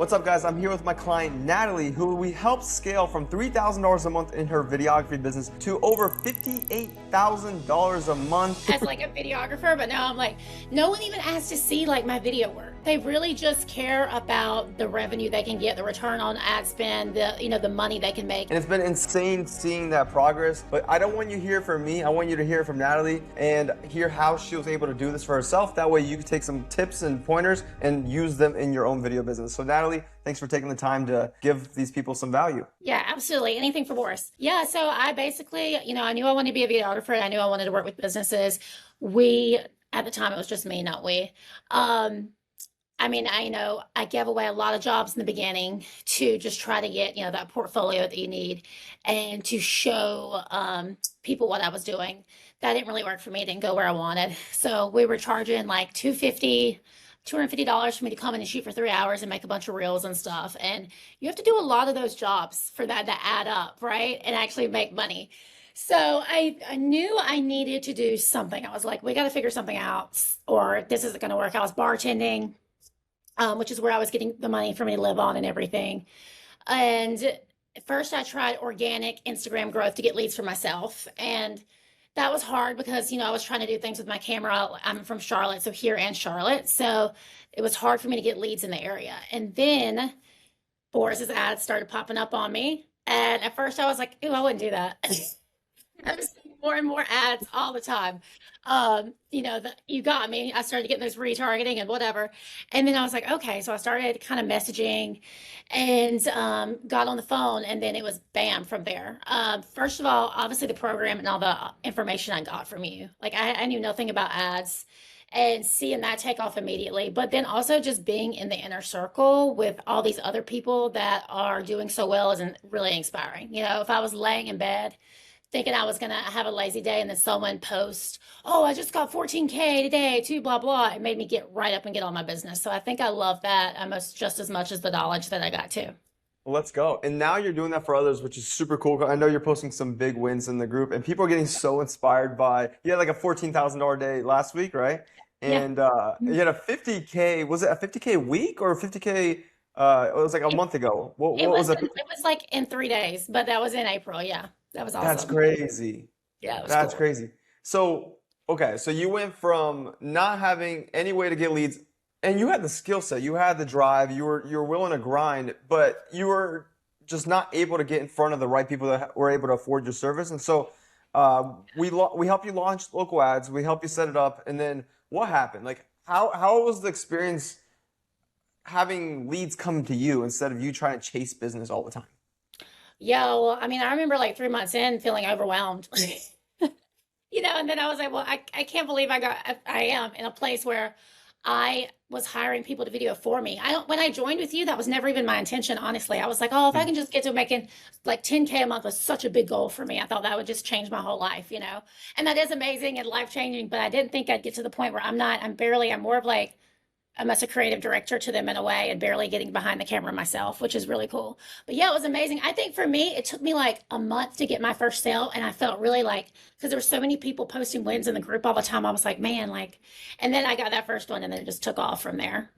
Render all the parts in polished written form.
What's up, guys? I'm here with my client, Natalie, who we helped scale from $3,000 a month in her videography business to over $58,000 a month. As like a videographer, but now I'm like, no one even asks to see like my video work. They really just care about the revenue they can get, the return on ad spend, the money they can make. And it's been insane seeing that progress, but I don't want you to hear from me. I want you to hear from Natalie and hear how she was able to do this for herself. That way you can take some tips and pointers and use them in your own video business. So Natalie, thanks for taking the time to give these people some value. Yeah, absolutely. Anything for Boris. Yeah, so I basically, I knew I wanted to be a videographer and I knew I wanted to work with businesses. At the time, it was just me, not we. I gave away a lot of jobs in the beginning to just try to get, that portfolio that you need and to show people what I was doing. That didn't really work for me. It didn't go where I wanted. So we were charging like $250 for me to come in and shoot for 3 hours and make a bunch of reels and stuff. And you have to do a lot of those jobs for that to add up, right? And actually make money. So I knew I needed to do something. I was like, we got to figure something out or this isn't going to work. I was bartending, which is where I was getting the money for me to live on and everything. And at first I tried organic Instagram growth to get leads for myself. And that was hard because, I was trying to do things with my camera. I'm from Charlotte, so here and Charlotte. So it was hard for me to get leads in the area. And then Boris's ads started popping up on me. And at first I was like, ooh, I wouldn't do that. I was seeing more and more ads all the time. You got me. I started getting those retargeting and whatever. And then I was like, okay. So I started kind of messaging and got on the phone. And then it was bam from there. First of all, obviously the program and all the information I got from you. Like I knew nothing about ads and seeing that take off immediately. But then also just being in the inner circle with all these other people that are doing so well isn't really inspiring. If I was laying in bed thinking I was going to have a lazy day and then someone post, oh, I just got 14K today, too, blah, blah. It made me get right up and get on my business. So I think I love that almost just as much as the knowledge that I got too. Well, let's go. And now you're doing that for others, which is super cool. I know you're posting some big wins in the group and people are getting so inspired by, you had like a $14,000 day last week, right? Yeah. And you had a 50K, was it a 50K week or a 50K, it was like a month ago. What was it? It was like in 3 days, but that was in April. Yeah. That was That's awesome. crazy. Yeah, it was That's cool. crazy. So, okay, so you went from not having any way to get leads, and you had the skill set, you had the drive, you were willing to grind, but you were just not able to get in front of the right people that were able to afford your service. And so, we help you launch local ads, we help you set it up, and then what happened? Like, how was the experience having leads come to you instead of you trying to chase business all the time? Yeah, well, I remember like 3 months in feeling overwhelmed. And then I was like, well, I can't believe I am in a place where I was hiring people to video for me. When I joined with you, that was never even my intention, honestly. I was like, oh, if I can just get to making like 10K a month was such a big goal for me. I thought that would just change my whole life. And that is amazing and life changing, but I didn't think I'd get to the point where I'm more of like, I'm as a creative director to them in a way and barely getting behind the camera myself, which is really cool. But yeah, it was amazing. I think for me, it took me like a month to get my first sale. And I felt really like, because there were so many people posting wins in the group all the time, I was like, man, and then I got that first one and then it just took off from there.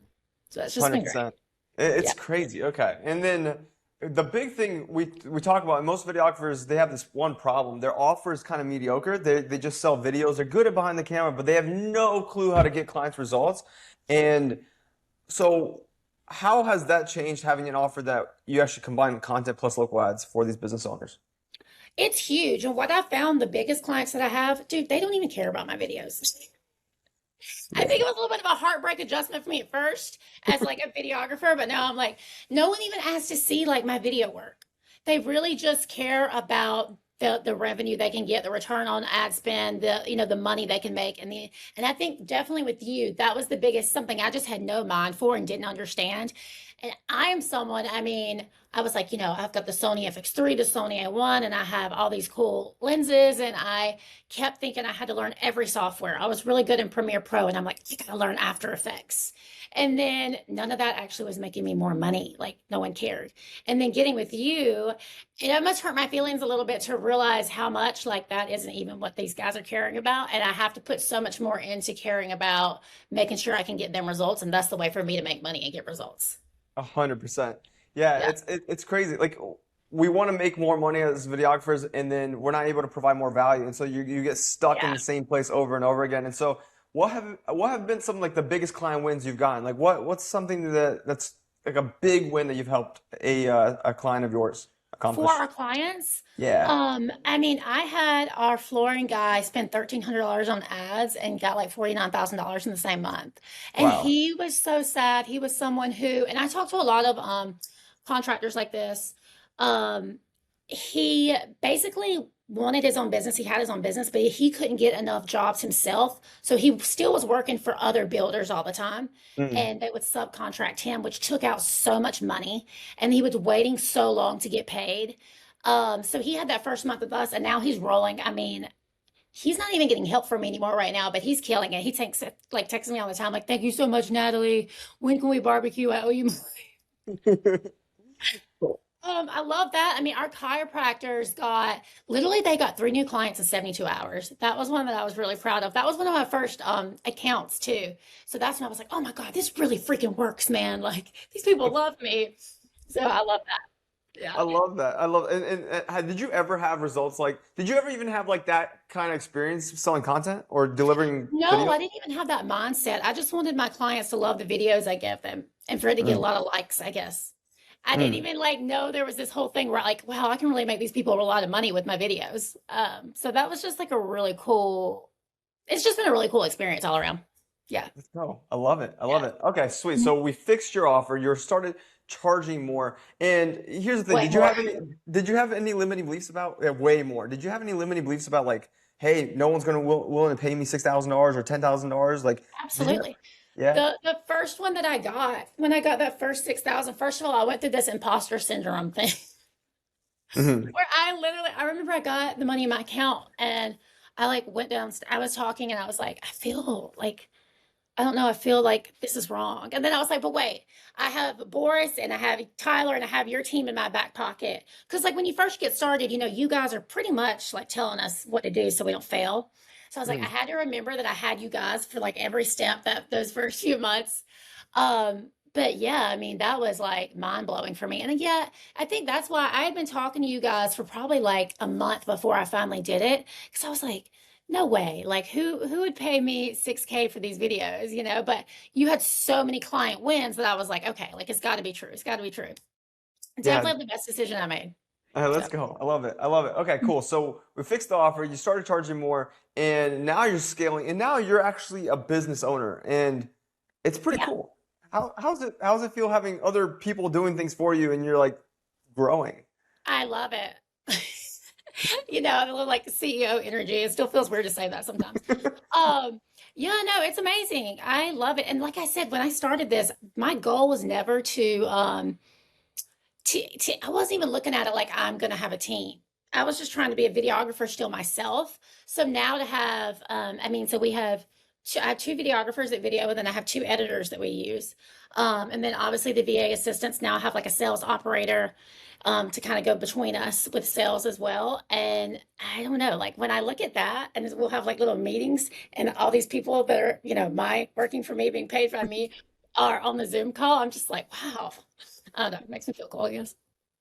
So it's just been great. 100%. Yeah. It's crazy. Okay. And then the big thing we talk about, most videographers, they have this one problem. Their offer is kind of mediocre. They just sell videos. They're good at behind the camera, but they have no clue how to get clients results. And so how has that changed having an offer that you actually combine content plus local ads for these business owners? It's huge. And what I found, the biggest clients that I have, dude, they don't even care about my videos. I think it was a little bit of a heartbreak adjustment for me at first as like a videographer, but now I'm like, no one even asks to see like my video work. They really just care about the revenue they can get, the return on ad spend, the money they can make. And I think definitely with you, that was the biggest something I just had no mind for and didn't understand. And I am someone, I was like, I've got the Sony FX3, the Sony A1, and I have all these cool lenses. And I kept thinking I had to learn every software. I was really good in Premiere Pro, and I'm like, you gotta learn After Effects. And then none of that actually was making me more money. Like no one cared. And then getting with you, it must hurt my feelings a little bit to realize how much like that isn't even what these guys are caring about. And I have to put so much more into caring about making sure I can get them results. And that's the way for me to make money and get results. 100%. Yeah, Yeah. it's crazy. Like we want to make more money as videographers, and then we're not able to provide more value, and so you get stuck in Yeah. the same place over and over again. And so, what have been some like the biggest client wins you've gotten? Like what's something that's like a big win that you've helped a client of yours For accomplish? our clients, Yeah. I mean, I had our flooring guy spend $1,300 on ads and got like $49,000 in the same month. And Wow. he was so sad. He was someone who, and I talked to a lot of contractors like this. Um, he basically wanted his own business. He had his own business, but he couldn't get enough jobs himself. So he still was working for other builders all the time. Mm. And they would subcontract him, which took out so much money. And he was waiting so long to get paid. So he had that first month with us, and now he's rolling. I mean, he's not even getting help from me anymore right now, but he's killing it. He takes it, like texts me all the time, like, "Thank you so much, Natalie. When can we barbecue? I owe you money." Cool. I love that. I mean, our chiropractors got literally they got 3 new clients in 72 hours. That was one that I was really proud of. That was one of my first accounts too. So that's when I was like, oh my God, this really freaking works, man. Like these people love me. So I love that. Yeah. I love that. I love did you ever have results like did you ever even have like that kind of experience selling content or delivering No, video? I didn't even have that mindset. I just wanted my clients to love the videos I give them and for it to get a Mm, lot of likes, I guess. I didn't mm. even like know there was this whole thing where like, wow, I can really make these people a lot of money with my videos. So that was just like a really cool, it's just been a really cool experience all around. Yeah. Let's go. I love it. I love Yeah. it. Okay, sweet. Mhm. So we fixed your offer. You started charging more. And here's the thing. Way more. Did you have any limiting beliefs about way more? Did you have any limiting beliefs about like, hey, no one's gonna willing to pay me $6,000 or $10,000? Like, did you Absolutely. yeah? The first one that I got, when I got that first 6,000, first of all, I went through this imposter syndrome thing Hmm. where I remember I got the money in my account and I like went down, I was talking and I was like, I feel like I don't know. I feel like this is wrong. And then I was like, but wait, I have Boris and I have Tyler and I have your team in my back pocket. Because, like, when you first get started, you guys are pretty much like telling us what to do so we don't fail. So I was like, I had to remember that I had you guys for like every step that those first few months. But yeah, I mean, that was like mind blowing for me. And yeah, I think that's why I had been talking to you guys for probably like a month before I finally did it. Because I was like, no way. Like who would pay me 6K for these videos, But you had so many client wins that I was like, okay, like it's got to be true. It's got to be true. Yeah. Definitely the best decision I made. Let's So, go. I love it. I love it. Okay, cool. So we fixed the offer. You started charging more, and now you're scaling, and now you're actually a business owner, and it's pretty yeah, cool. How's it feel having other people doing things for you, and you're like growing? I love it. A little like CEO energy. It still feels weird to say that sometimes. Um, yeah, no, it's amazing. I love it. And like I said, when I started this, my goal was never I wasn't even looking at it like I'm going to have a team. I was just trying to be a videographer still myself. So now to have, so I have 2 videographers that video, and then I have 2 editors that we use. And then obviously the VA assistants now have like a sales operator to kind of go between us with sales as well. And I don't know, like when I look at that, and we'll have like little meetings, and all these people that are, my working for me, being paid by me, are on the Zoom call. I'm just like, wow. I don't know. It makes me feel cool, I guess.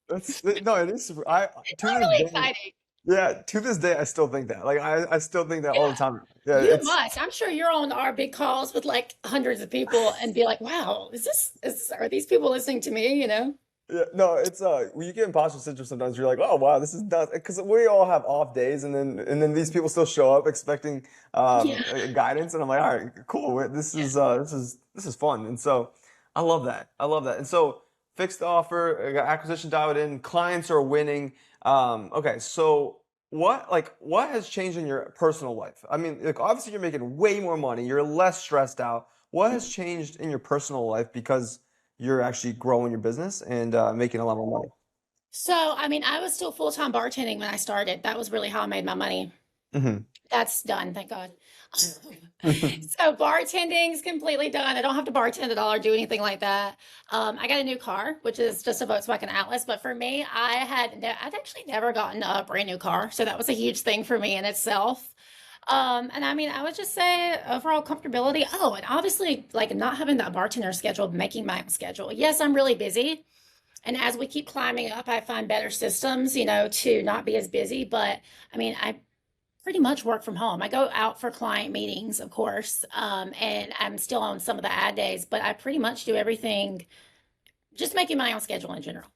That's no, it is super. I It's to all this really day, exciting. yeah, to this day, I still think that. Like I still think that all the Yeah, time. Yeah, you it's must. I'm sure you're on our big calls with like hundreds of people and be like, wow, are these people listening to me? yeah, no, it's when you get imposter syndrome sometimes you're like, oh wow, this is nuts because we all have off days and then these people still show up expecting Yeah. guidance and I'm like, all right, cool. Yeah. This is fun. And so I love that. I love that. And so fixed offer, acquisition dialed in, clients are winning. Okay, so what has changed in your personal life? I mean, like obviously you're making way more money, you're less stressed out. What has changed in your personal life because you're actually growing your business and making a lot more money. So, I mean, I was still full-time bartending when I started. That was really how I made my money. Hmm. That's done, thank God. So bartending's completely done. I don't have to bartend at all or do anything like that. I got a new car, which is just a Volkswagen Atlas. But for me, I'd actually never gotten a brand new car, so that was a huge thing for me in itself. And I mean, I would just say overall comfortability. Oh, and obviously, like not having that bartender schedule, making my own schedule. Yes, I'm really busy. And as we keep climbing up, I find better systems, to not be as busy. But I mean, I pretty much work from home. I go out for client meetings, of course, and I'm still on some of the ad days, but I pretty much do everything just making my own schedule in general,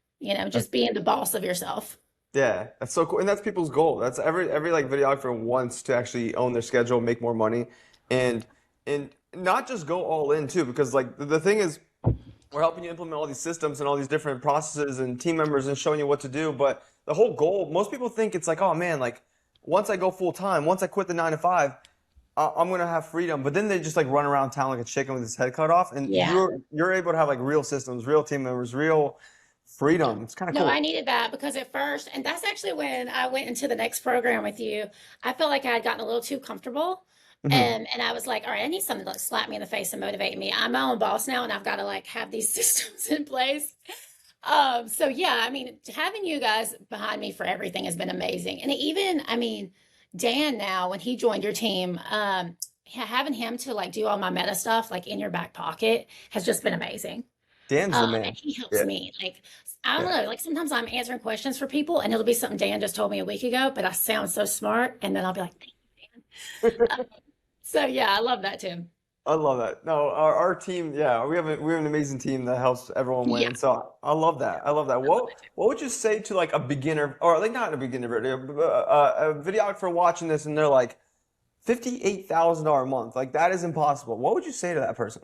just being the boss of yourself. Yeah, that's so cool, and that's people's goal. That's every like videographer wants to actually own their schedule, make more money, and not just go all in too. Because like the thing is, we're helping you implement all these systems and all these different processes and team members and showing you what to do. But the whole goal, most people think it's like, oh man, like once I go full time, once I quit the 9 to 5, I'm gonna have freedom. But then they just like run around town like a chicken with his head cut off, and Yeah. you're able to have like real systems, real team members, real freedom. It's kind of No, I cool. needed that because at first, and that's actually when I went into the next program with you, I felt like I had gotten a little too comfortable. Hmm. And I was like, all right, I need something to like slap me in the face and motivate me. I'm my own boss now, and I've got to like have these systems in place. So yeah, I mean, having you guys behind me for everything has been amazing. And even, I mean, Dan now, when he joined your team, having him to like do all my meta stuff like in your back pocket has just been amazing. Dan's the And man. he helps Yeah, me. Like, I don't yeah. know, like sometimes I'm answering questions for people and it'll be something Dan just told me a week ago, but I sound so smart. And then I'll be like, thank you, Dan. So yeah, I love that too. I love that. No, our team, yeah, we have an amazing team that helps everyone win, Yeah, and so I love that. I love that. I love it. What would you say to like a beginner, or like not a beginner, but a videographer watching this, and they're like $58,000 a month, like that is impossible. What would you say to that person?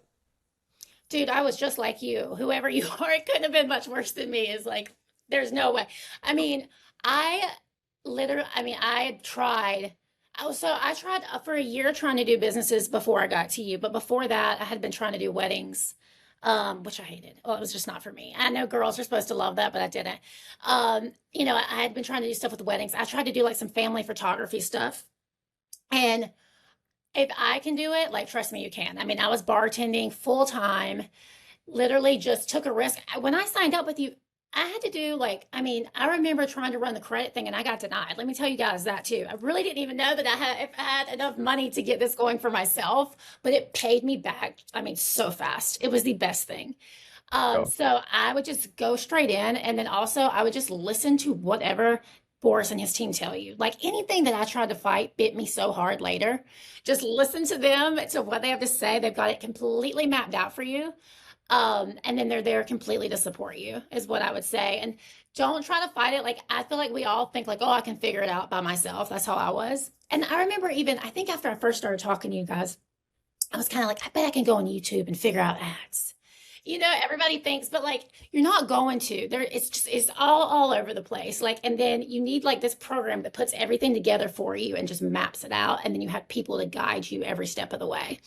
Dude, I was just like you. Whoever you are, it couldn't have been much worse than me. Is like, there's no way. I mean, I I tried. I tried for a year trying to do businesses before I got to you. But before that, I had been trying to do weddings, which I hated. Well, it was just not for me. I know girls are supposed to love that, but I didn't. I had been trying to do stuff with weddings. I tried to do like some family photography stuff. And if I can do it, like, trust me, you can. I mean, I was bartending full time, literally just took a risk. When I signed up with you, I had to do like, I mean, I remember trying to run the credit thing and I got denied. Let me tell you guys that too. I really didn't even know that if I had enough money to get this going for myself, but it paid me back. I mean, so fast. It was the best thing. Go. So I would just go straight in, and then also I would just listen to whatever Boris and his team tell you. Like anything that I tried to fight bit me so hard later. Just listen to them, to what they have to say. They've got it completely mapped out for you. And then they're there completely to support you, is what I would say. And don't try to fight it. Like I feel like we all think like, oh, I can figure it out by myself. That's how I was. And I remember even, I think after I first started talking to you guys, I was kind of like, I bet I can go on YouTube and figure out ads. Everybody thinks, but like you're not going to. There, it's all over the place. Like, and then you need like this program that puts everything together for you and just maps it out, and then you have people to guide you every step of the way.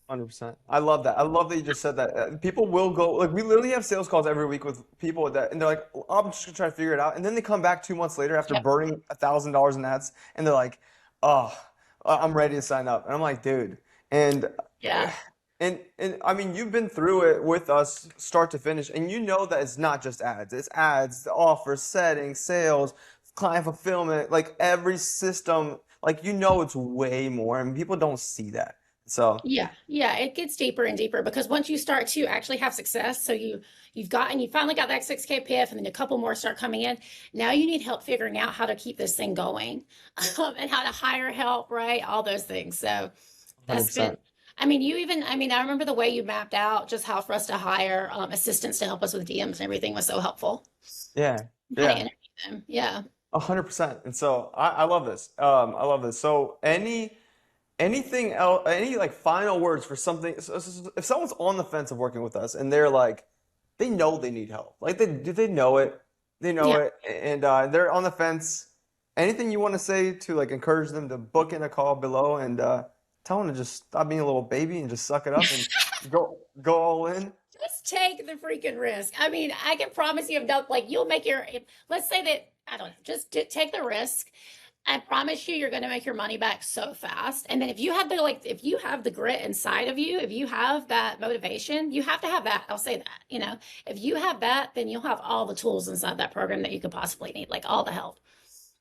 100%. I love that. I love that you just said that. People will go, like, we literally have sales calls every week with people that, and they're like, "Oh, I'm just gonna try to figure it out." And then they come back 2 months later after Yep. burning $1,000 in ads, and they're like, "Oh, I'm ready to sign up." And I'm like, dude. And, Yeah. and I mean, you've been through it with us start to finish, and you know that it's not just ads. It's ads, the offers, settings, sales, client fulfillment, like every system, like, it's way more, and people don't see that. So. Yeah, yeah, it gets deeper and deeper because once you start to actually have success, so you finally got that 6K PIF and then a couple more start coming in. Now you need help figuring out how to keep this thing going, and how to hire help, right? All those things. So that's been, 100%. I mean, I remember the way you mapped out just how for us to hire assistants to help us with DMs and everything was so helpful. Yeah, How to yeah, interview them. Yeah. 100%. And so I love this. I love this. So anything else, any like final words for something? If someone's on the fence of working with us and they're like, they know they need help, like they know it, they know Yeah. it, and they're on the fence. Anything you want to say to like encourage them to book in a call below and tell them to just stop being a little baby and just suck it up and go all in? Just take the freaking risk. I mean, I can promise you, if not, like you'll make let's say that, I don't know, just take the risk. I promise you, you're going to make your money back so fast. And then if you have the grit inside of you, if you have that motivation, you have to have that. I'll say that. If you have that, then you'll have all the tools inside that program that you could possibly need, like all the help.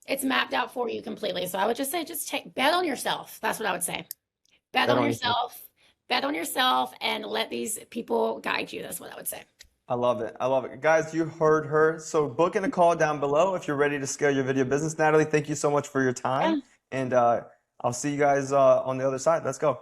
It's mapped out for you completely. So I would just say, just take bet on yourself. That's what I would say. Bet Bet on on yourself. yourself. Bet on yourself and let these people guide you. That's what I would say. I love it. I love it. Guys, you heard her. So book in a call down below if you're ready to scale your video business. Natalie, thank you so much for your time. Yeah. And I'll see you guys on the other side. Let's go.